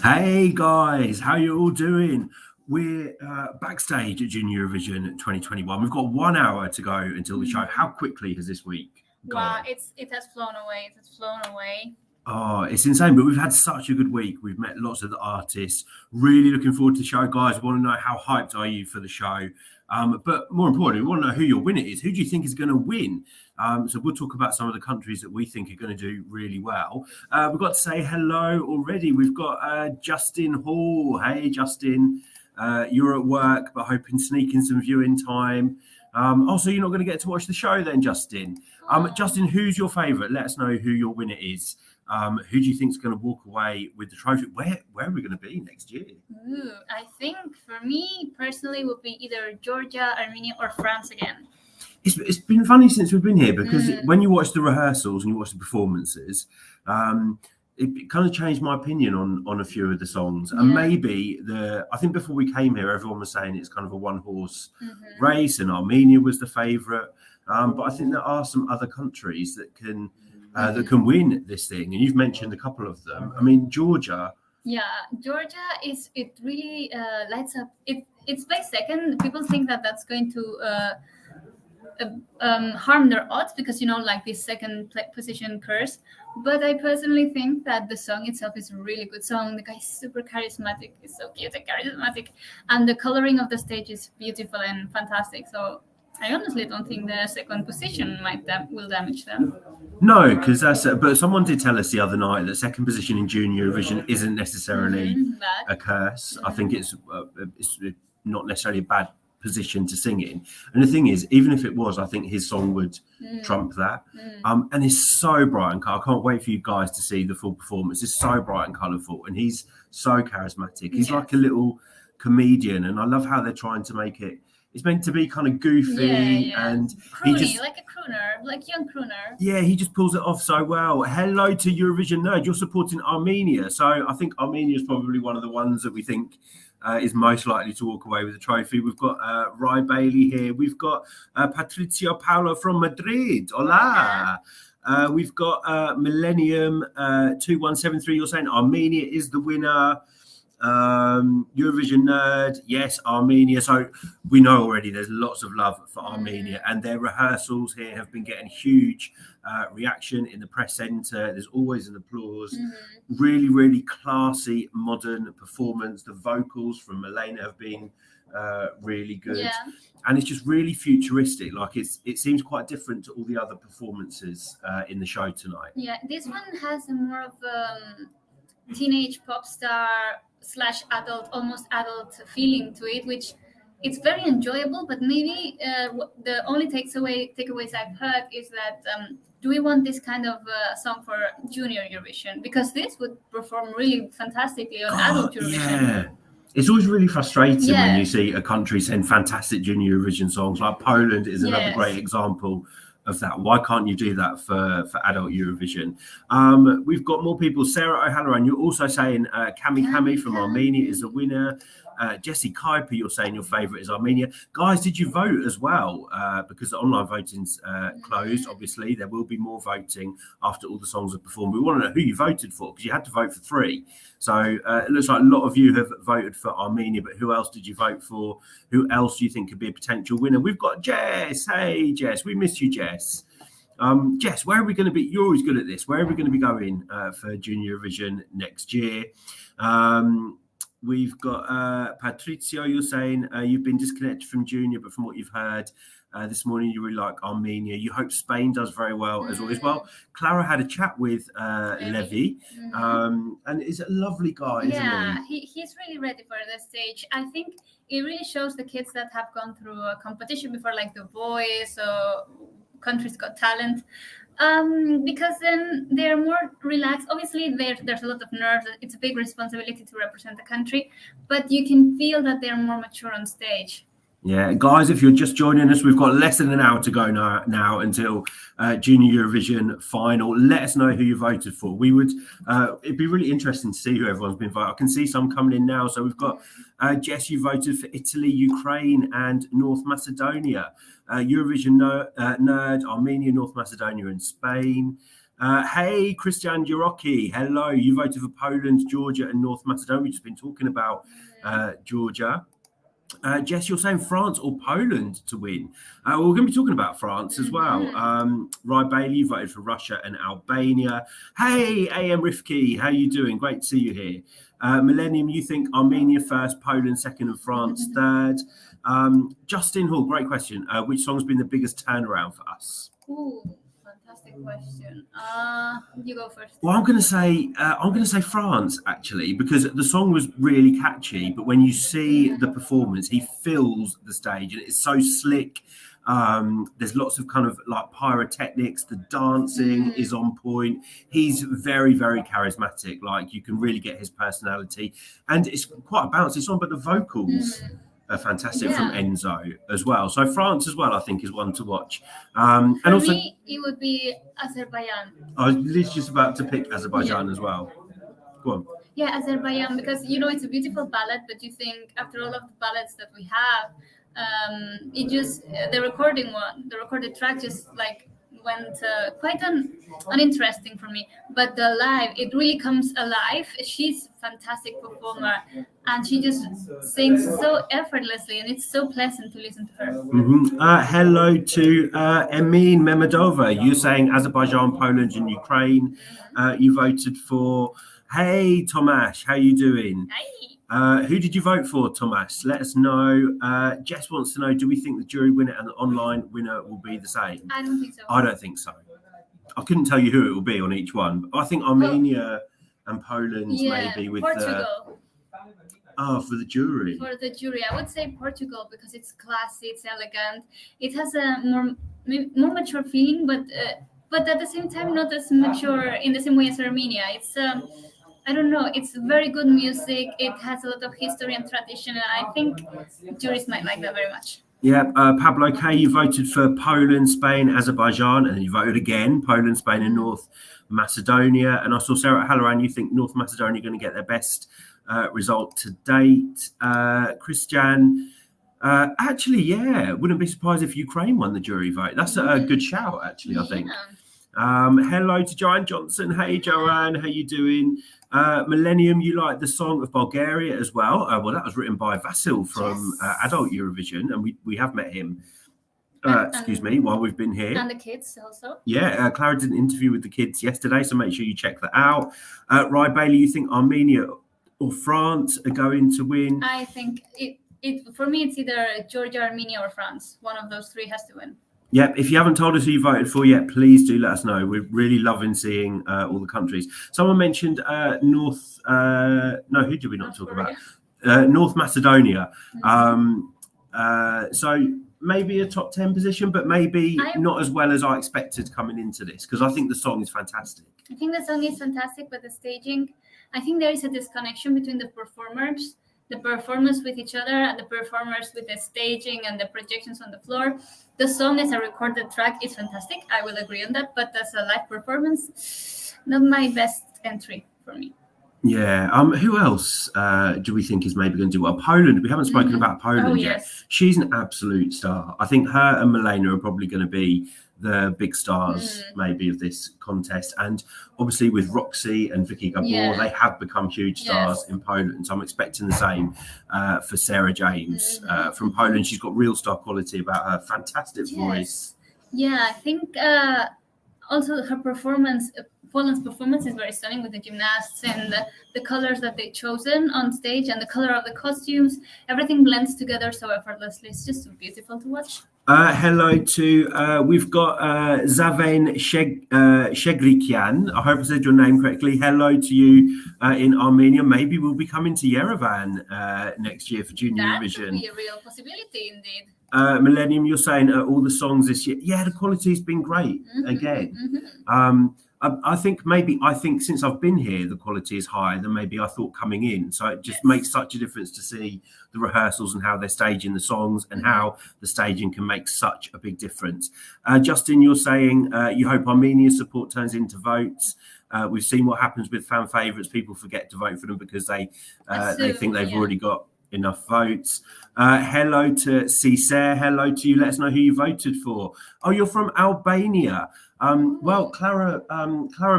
Hey guys, how you all doing? We're backstage at Junior Eurovision 2021. We've got 1 hour to go until the show. How quickly has this week Wow, gone? it has flown away. It has flown away. Oh, it's insane, but we've had such a good week. We've met lots of the artists. Really looking forward to the show, guys. We want to know how hyped are you for the show? But more importantly, we want to know who your winner is. Who do you think is going to win? So we'll talk about some of the countries that we think are going to do really well. We've got to say hello already. We've got Justin Hall. Hey, Justin. You're at work, but hoping sneaking some viewing time. Also, you're not going to get to watch the show then, Justin. Justin, who's your favourite? Let us know who your winner is. Who do you think is going to walk away with the trophy? Where are we going to be next year? Ooh, I think for me personally would be either Georgia, Armenia, or France again. It's been funny since we've been here because when you watch the rehearsals and you watch the performances, it kind of changed my opinion on a few of the songs. And maybe I think before we came here, everyone was saying it's kind of a one-horse race, and Armenia was the favourite. But I think there are some other countries that can win this thing, and you've mentioned a couple of them. I mean, Georgia. Yeah, Georgia it really lights up. It's placed second. People think that that's going to harm their odds because like this second position curse. But I personally think that the song itself is a really good song. The guy is super charismatic. He's so cute and charismatic, and the coloring of the stage is beautiful and fantastic. So I honestly don't think the second position will damage them. No, because but someone did tell us the other night that second position in Junior Eurovision isn't necessarily a curse. I think it's not necessarily a bad position to sing in. And the thing is, even if it was, I think his song would trump that. And it's so bright and I can't wait for you guys to see the full performance. It's so bright and colourful, and he's so charismatic. He's like a little comedian, and I love how they're trying to make it. It's meant to be kind of goofy and croony, like a crooner, like young crooner. Yeah, he just pulls it off so well. Hello to Eurovision Nerd. You're supporting Armenia. So I think Armenia is probably one of the ones that we think is most likely to walk away with the trophy. We've got Rai Bailey here. We've got Patricio Paolo from Madrid. Hola. We've got Millennium 2173. You're saying Armenia is the winner. Eurovision Nerd, yes, Armenia. So we know already there's lots of love for Armenia, and their rehearsals here have been getting huge reaction in the press centre. There's always an applause. Really, really classy, modern performance. The vocals from Milena have been really good, and it's just really futuristic. Like it seems quite different to all the other performances in the show tonight. Yeah, this one has a more of teenage pop star / adult, almost adult feeling to it, which it's very enjoyable. But maybe the only takeaways I've heard is that do we want this kind of song for Junior Eurovision? Because this would perform really fantastically on adult Eurovision. Yeah. It's always really frustrating when you see a country send fantastic Junior Eurovision songs. Like Poland is another great example of that. Why can't you do that for adult Eurovision? We've got more people. Sarah O'Halloran, you're also saying Kami from Armenia is the winner. Jesse Kuiper, you're saying your favourite is Armenia. Guys, did you vote as well? Because the online voting's closed, obviously. There will be more voting after all the songs are performed. We want to know who you voted for, because you had to vote for 3. So it looks like a lot of you have voted for Armenia, but who else did you vote for? Who else do you think could be a potential winner? We've got Jess. Hey, Jess. We miss you, Jess. Jess, where are we going to be? You're always good at this. Where are we going to be going for Junior Eurovision next year? We've got Patricio, you're saying you've been disconnected from Junior, but from what you've heard this morning, you really like Armenia. You hope Spain does very well as always. Well, Clara had a chat with Levy, and he's a lovely guy, isn't he? Yeah, he's really ready for the stage. I think it really shows the kids that have gone through a competition before, like The Voice or Country's Got Talent. Because then they're more relaxed. Obviously, there's a lot of nerves. It's a big responsibility to represent the country, but you can feel that they're more mature on stage. Yeah, guys, if you're just joining us, we've got less than an hour to go now until Junior Eurovision final. Let us know who you voted for. We would, it'd be really interesting to see who everyone's been voting. I can see some coming in now. So we've got Jess, you voted for Italy, Ukraine, and North Macedonia. Eurovision Nerd, Armenia, North Macedonia, and Spain. Hey, Christian Juroki. Hello. You voted for Poland, Georgia, and North Macedonia. We've just been talking about Georgia. Jess, you're saying France or Poland to win. We're going to be talking about France as well. Rye Bailey, you voted for Russia and Albania. Hey, AM Rifki, how you doing? Great to see you here. Millennium, you think Armenia first, Poland second, and France third. Justin Hall, great question. Which song's been the biggest turnaround for us? Ooh, fantastic question. You go first. Well, I'm going to say France actually, because the song was really catchy. But when you see the performance, he fills the stage, and it's so slick. There's lots of kind of like pyrotechnics. The dancing is on point. He's very, very charismatic. Like you can really get his personality, and it's quite a bouncy song. But the vocals are fantastic from Enzo as well. So France as well, I think, is one to watch. And also, for me, it would be Azerbaijan. I was literally just about to pick Azerbaijan as well. Go on. Yeah, Azerbaijan, because it's a beautiful ballad, but you think after all of the ballads that we have, it just the recorded track just like went quite uninteresting for me. But the live, it really comes alive. She's a fantastic performer, and she just sings so effortlessly, and it's so pleasant to listen to her. Hello to Emin Memedova. You're saying Azerbaijan, Poland, and Ukraine. You voted for. Hey, Tomasz, how you doing? Hi. Who did you vote for, Tomasz? Let us know. Jess wants to know, do we think the jury winner and the online winner will be the same? I don't think so. I don't think so. I couldn't tell you who it will be on each one. But I think Armenia and Poland maybe with Portugal. For the jury. For the jury, I would say Portugal because it's classy, it's elegant. It has a more mature feeling, but at the same time not as mature in the same way as Armenia. It's I don't know, it's very good music. It has a lot of history and tradition, and I think juries might like that very much. Yeah, Pablo K, you voted for Poland, Spain, Azerbaijan, and then you voted again, Poland, Spain, and North Macedonia. And I saw Sarah Halloran, you think North Macedonia are going to get their best result to date. Christian, actually, wouldn't be surprised if Ukraine won the jury vote. That's a good shout, actually, I think. Hello to Joanne Johnson. Hey, Joanne, how you doing? Millennium, you like the song of Bulgaria as well. Well, that was written by Vasil from Adult Eurovision, and we have met him. While we've been here. And the kids also. Yeah, Clara did an interview with the kids yesterday, so make sure you check that out. Rye Bailey, you think Armenia or France are going to win? I think it for me, it's either Georgia, Armenia, or France. One of those three has to win. Yep. If you haven't told us who you voted for yet, please do let us know. We're really loving seeing all the countries. Someone mentioned North. No, who did we not talk about? North Macedonia. So maybe a top 10 position, but maybe not as well as I expected coming into this, because I think the song is fantastic. I think the song is fantastic, but the staging, I think there is a disconnection between the performance with each other, and the performers with the staging and the projections on the floor. The song as a recorded track is fantastic. I will agree on that, but as a live performance, not my best entry for me. Yeah. Who else do we think is maybe going to do well? Poland. We haven't spoken about Poland yet. Yes. She's an absolute star. I think her and Milena are probably going to be the big stars maybe of this contest. And obviously with Roxy and Vicky Gabor, they have become huge stars in Poland. So I'm expecting the same for Sarah James from Poland. She's got real star quality about her. Fantastic voice. Yeah, I think also her performance, Poland's performance is very stunning with the gymnasts and the colors that they've chosen on stage and the color of the costumes. Everything blends together so effortlessly. It's just so beautiful to watch. Hello to, we've got Zaven Shegrikian. I hope I said your name correctly. Hello to you in Armenia. Maybe we'll be coming to Yerevan next year for Junior Eurovision. That could be a real possibility indeed. Millennium, you're saying all the songs this year. Yeah, the quality's been great again. I think since I've been here, the quality is higher than maybe I thought coming in. So it just makes such a difference to see the rehearsals and how they're staging the songs and how the staging can make such a big difference. Justin, you're saying you hope Armenia's support turns into votes. We've seen what happens with fan favourites. People forget to vote for them because they think they've already got enough votes. Hello to Cesar. Hello to you. Let us know who you voted for. Oh, you're from Albania. Well, Clara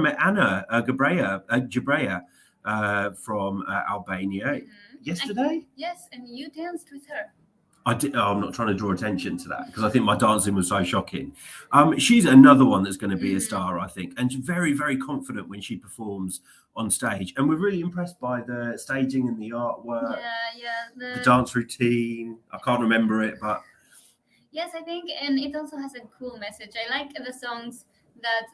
met Anna Jabrea from Albania yesterday. Yes, and you danced with her. I did. Oh, I'm not trying to draw attention to that because I think my dancing was so shocking. She's another one that's going to be a star, I think, and she's very, very confident when she performs on stage. And we're really impressed by the staging and the artwork. The dance routine. I can't remember it, but yes, I think, and it also has a cool message. I like the songs that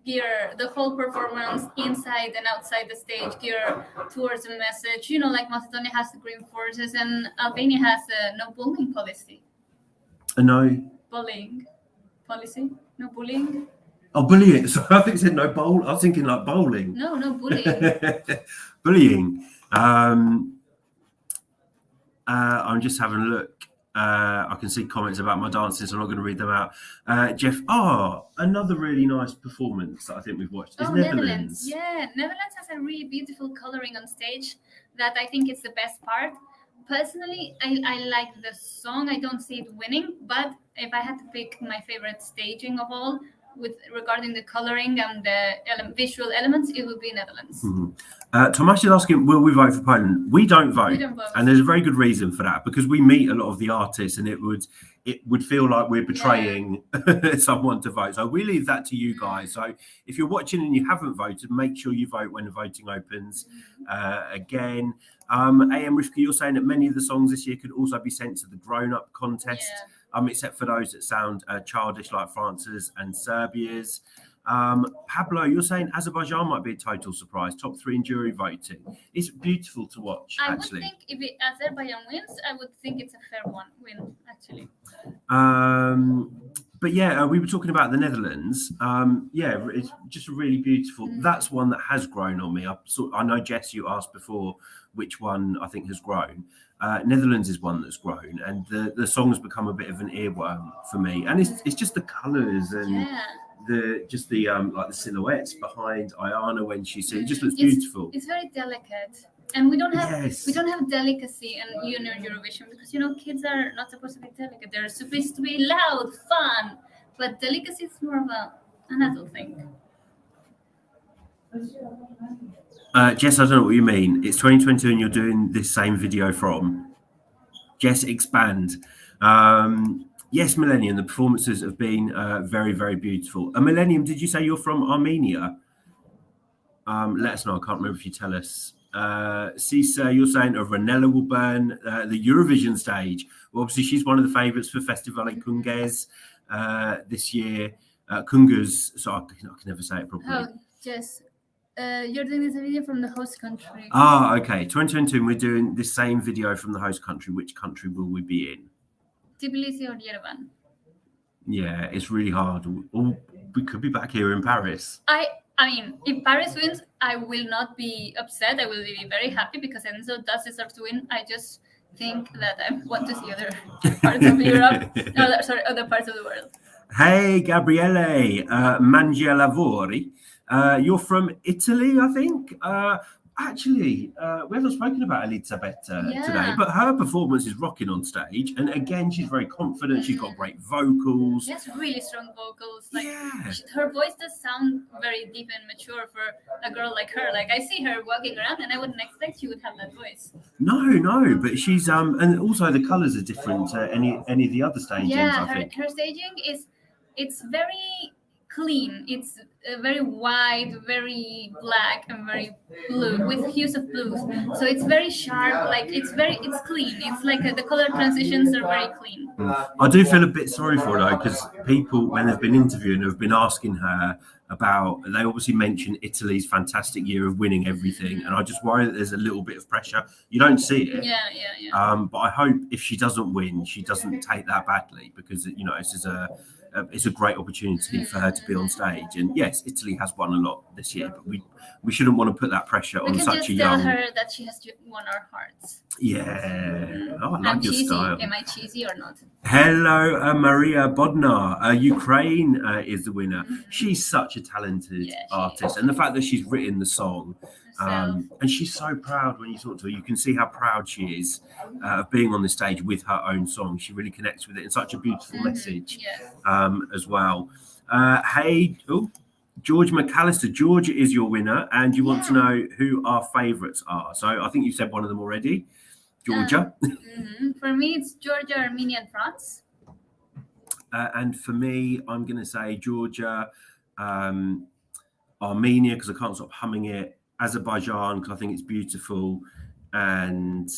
gear the whole performance inside and outside the stage gear towards a message. Like Macedonia has the green forces and Albania has a no bullying policy. No bullying policy? No bullying? Oh, bullying. So I think it said no bowl. I was thinking like bowling. No bullying. Bullying. I'm just having a look. I can see comments about my dancing, so I'm not going to read them out. Jeff, another really nice performance that I think we've watched is Netherlands. Yeah, Netherlands has a really beautiful coloring on stage that I think is the best part. Personally, I like the song. I don't see it winning, but if I had to pick my favorite staging of all, regarding the coloring and the visual elements, it would be Netherlands. Tomasz is asking, will we vote for Poland? We don't vote. And there's a very good reason for that, because we meet a lot of the artists and it would feel like we're betraying someone to vote. So we leave that to you guys. So if you're watching and you haven't voted, make sure you vote when the voting opens. Again, AM Rivka, you're saying that many of the songs this year could also be sent to the grown-up contest. Except for those that sound childish, like France's and Serbia's. Pablo, you're saying Azerbaijan might be a total surprise. Top 3 in jury voting. It's beautiful to watch, actually. I would think if Azerbaijan wins, I would think it's a fair win, actually. But yeah, we were talking about the Netherlands. It's just really beautiful. That's one that has grown on me. I know, Jess, you asked before which one I think has grown. Netherlands is one that's grown, and the song has become a bit of an earworm for me. And it's just the colours and the silhouettes behind Ayana when she sings. It just looks beautiful. It's very delicate. And we don't have delicacy in Junior Eurovision because kids are not supposed to be delicate. They're supposed to be loud, fun, but delicacy is more of an adult thing. Jess, I don't know what you mean. It's 2022 and you're doing this same video from. Jess, expand. Yes, Millennium, the performances have been very, very beautiful. Millennium, did you say you're from Armenia? Let us know. I can't remember if you tell us. Cisa, you're saying Ranella will burn the Eurovision stage. Well, obviously, she's one of the favourites for Festivale Kunges this year. Kunges, so I can never say it properly. Oh, Jess. You're doing this video from the host country. Okay. 2022, we're doing this same video from the host country. Which country will we be in? Tbilisi or Yerevan? Yeah, it's really hard. Or we could be back here in Paris. I mean, if Paris wins, I will not be upset. I will be very happy because Enzo does deserve to win. I just think that I want to see other parts of Europe. Other parts of the world. Hey, Gabriele, Mangialavori. You're from Italy, I think. Actually, we haven't spoken about Elisabetta today, but her performance is rocking on stage. And again, she's very confident. She's got great vocals. She has really strong vocals. Her voice does sound very deep and mature for a girl like her. Like, I see her walking around and I wouldn't expect she would have that voice. No, but she's and also the colours are different to any of the other stagings. I think her staging it's very clean. It's very white, very black, and very blue with hues of blues. So it's very sharp. It's clean. It's like the color transitions are very clean. I do feel a bit sorry for her though, because people, when they've been interviewing, have been asking her about. They obviously mention Italy's fantastic year of winning everything, and I just worry that there's a little bit of pressure. You don't see it. Yeah. But I hope if she doesn't win, she doesn't take that badly, because it's a great opportunity for her to be on stage. And yes, Italy has won a lot this year, but we shouldn't want to put that pressure on such a young. We can just tell her that she has won our hearts. Yeah, I like your style. Am I cheesy or not? Hello, Maria Bodnar. Ukraine is the winner. She's such a talented artist, and the fact that she's written the song. And she's so proud when you talk to her. You can see how proud she is of being on the stage with her own song. She really connects with it. It's such a beautiful message as well. Hey, George McAllister, Georgia is your winner, and you want to know who our favourites are. So I think you said one of them already, Georgia. For me, it's Georgia, Armenia, and France. And for me, I'm going to say Georgia, Armenia, because I can't stop humming it, Azerbaijan, because I think it's beautiful, and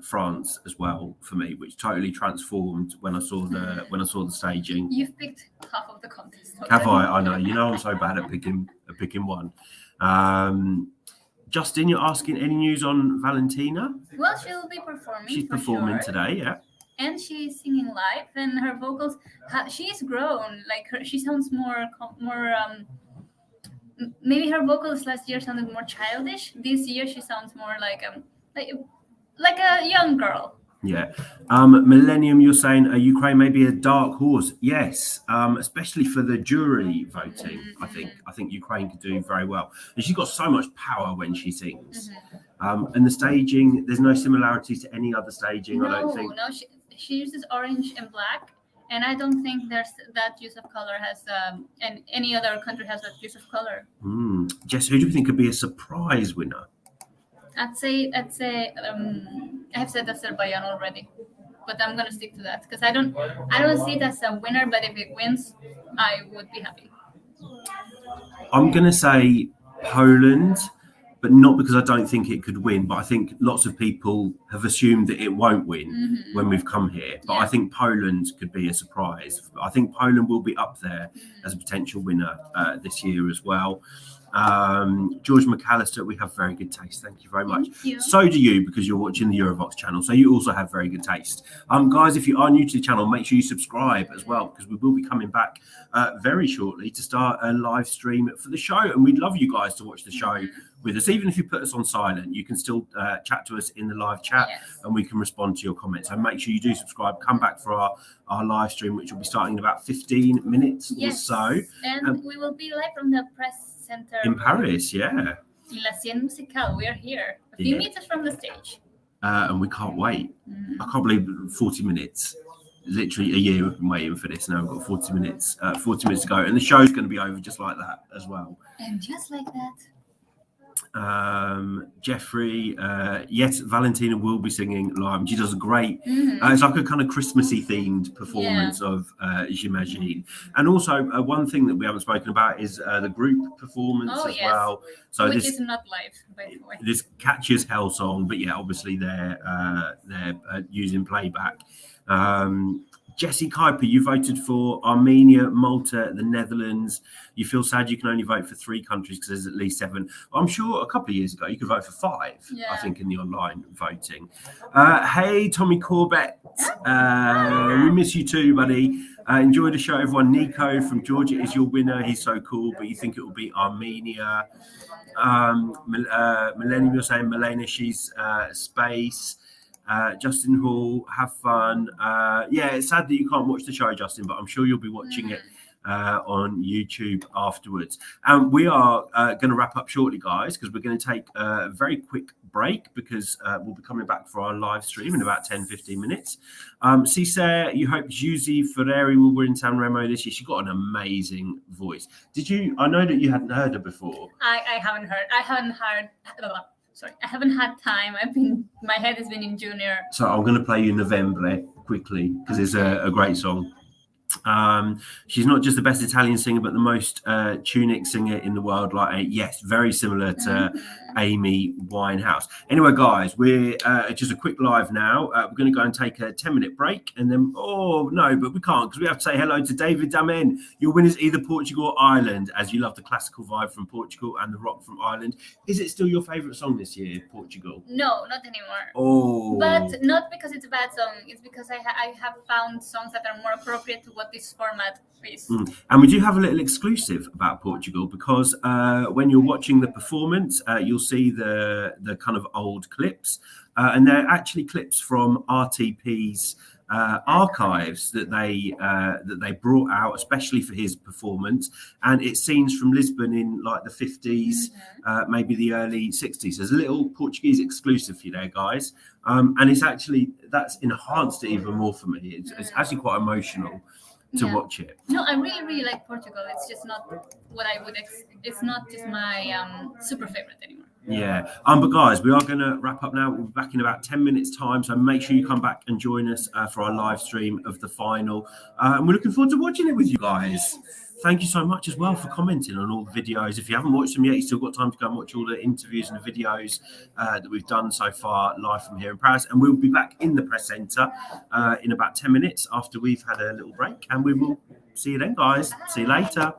France as well for me, which totally transformed when I saw the staging. You've picked half of the contest. Have I? I know. You know I'm so bad at picking one. Justin, you're asking any news on Valentina? Well, she'll be performing. She's performing today, yeah. And she's singing live, and her vocals. She's grown. Like she sounds more. Maybe her vocals last year sounded more childish. This year she sounds more like a young girl. Yeah. Millennium, you're saying Ukraine may be a dark horse. Yes, especially for the jury voting. I think Ukraine could do very well. And she's got so much power when she sings. And the staging, there's no similarities to any other staging, I don't think. No, she uses orange and black. And I don't think there's that use of color has, and any other country has that use of color. Jess, who do you think could be a surprise winner? I'd say I have said Azerbaijan already, but I'm gonna stick to that because I don't see it as a winner. But if it wins, I would be happy. I'm gonna say Poland, but not because I don't think it could win, but I think lots of people have assumed that it won't win when we've come here. But I think Poland could be a surprise. I think Poland will be up there as a potential winner this year as well. George McAllister, we have very good taste. Thank you very much. So do you, because you're watching the Eurovoxx channel. So you also have very good taste. Guys, if you are new to the channel, make sure you subscribe as well, because we will be coming back very shortly to start a live stream for the show. And we'd love you guys to watch the show with us. Even if you put us on silent, you can still chat to us in the live chat and we can respond to your comments. So make sure you do subscribe. Come back for our live stream, which will be starting in about 15 minutes or so. And we will be live from the press center in Paris, in La Scène Musicale. We are here, a few meters from the stage. And we can't wait. I can't believe 40 minutes. Literally a year we've been waiting for this. Now we've got 40 minutes to go. And the show's going to be over just like that as well. And just like that. Jeffrey, yes, Valentina will be singing live. She does a great, it's like a kind of Christmassy themed performance of J'imagine. And also one thing that we haven't spoken about is the group performance as well. So which is not live, by the way. This catchy as hell song, but yeah, obviously they're using playback. Jesse Kuiper, you voted for Armenia, Malta, the Netherlands. You feel sad you can only vote for 3 countries because there's at least 7. I'm sure a couple of years ago you could vote for 5, I think, in the online voting. Hey, Tommy Corbett. We miss you too, buddy. Enjoy the show, everyone. Nico from Georgia is your winner. He's so cool, but you think it will be Armenia. Millennium, you're saying Milena, she's space. Justin Hall, have fun. It's sad that you can't watch the show, Justin, but I'm sure you'll be watching it on YouTube afterwards. And we are going to wrap up shortly, guys, because we're going to take a very quick break because we'll be coming back for our live stream in about 10-15 minutes. Cesare, you hope Giusy Ferreri will win Sanremo this year. She got an amazing voice. I know that you hadn't heard her before. I haven't had time. My head has been in Junior. So I'm going to play you Novembre quickly because it's a great song. She's not just the best Italian singer, but the most tunic singer in the world. Very similar to Amy Winehouse. Anyway, guys, we're just a quick live now. We're going to go and take a 10-minute break, and then but we can't because we have to say hello to David Damen. Your winner's either Portugal or Ireland, as you love the classical vibe from Portugal and the rock from Ireland. Is it still your favourite song this year, Portugal? No, not anymore. But not because it's a bad song. It's because I have found songs that are more appropriate to what this format is. And we do have a little exclusive about Portugal because when you're watching the performance, you'll see the kind of old clips, and they're actually clips from RTP's archives that they brought out especially for his performance, and it's scenes from Lisbon in like the 50s, maybe the early 60s. There's a little Portuguese exclusive for you there, guys, and it's actually that's enhanced it even more for me. It's actually quite emotional. to watch it. No, I really, really like Portugal. It's just not what I would. It's not just my super favorite anymore. Yeah. But guys, we are going to wrap up now. We'll be back in about 10 minutes time. So make sure you come back and join us for our live stream of the final. And we're looking forward to watching it with you guys. Thank you so much as well for commenting on all the videos. If you haven't watched them yet, you've still got time to go and watch all the interviews and the videos that we've done so far live from here in Paris. And we'll be back in the press centre in about 10 minutes after we've had a little break. And we will see you then, guys. See you later.